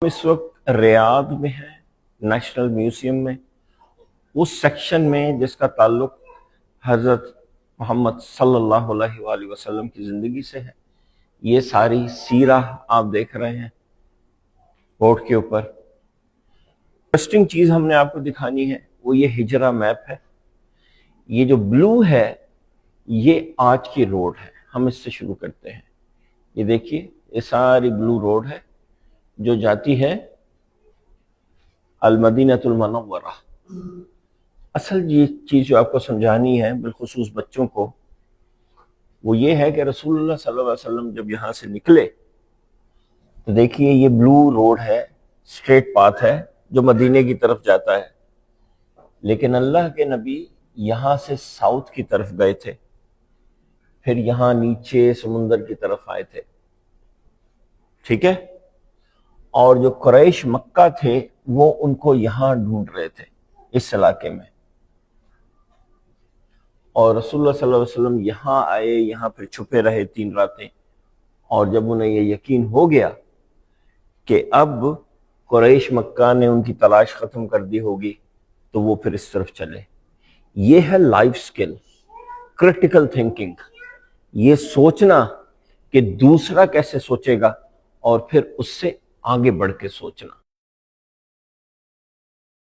اس وقت ریاض میں ہے، نیشنل میوزیم میں، اس سیکشن میں جس کا تعلق حضرت محمد صلی اللہ علیہ وآلہ وسلم کی زندگی سے ہے۔ یہ ساری سیرہ آپ دیکھ رہے ہیں بورڈ کے اوپر۔ انٹرسٹنگ چیز ہم نے آپ کو دکھانی ہے وہ یہ ہجرہ میپ ہے۔ یہ جو بلو ہے یہ آج کی روڈ ہے، ہم اس سے شروع کرتے ہیں۔ یہ دیکھیے یہ ساری بلو روڈ ہے جو جاتی ہے المدینہ المنورہ۔ اصل یہ چیز جو آپ کو سمجھانی ہے بالخصوص بچوں کو وہ یہ ہے کہ رسول اللہ صلی اللہ علیہ وسلم جب یہاں سے نکلے تو دیکھیے یہ بلو روڈ ہے، اسٹریٹ پاتھ ہے جو مدینے کی طرف جاتا ہے، لیکن اللہ کے نبی یہاں سے ساؤتھ کی طرف گئے تھے، پھر یہاں نیچے سمندر کی طرف آئے تھے، ٹھیک ہے؟ اور جو قریش مکہ تھے وہ ان کو یہاں ڈھونڈ رہے تھے اس علاقے میں، اور رسول اللہ صلی اللہ علیہ وسلم یہاں آئے، یہاں پھر چھپے رہے 3 راتیں، اور جب انہیں یہ یقین ہو گیا کہ اب قریش مکہ نے ان کی تلاش ختم کر دی ہوگی تو وہ پھر اس طرف چلے۔ یہ ہے لائف سکل، کرٹیکل تھنکنگ، یہ سوچنا کہ دوسرا کیسے سوچے گا اور پھر اس سے آگے بڑھ کے سوچنا۔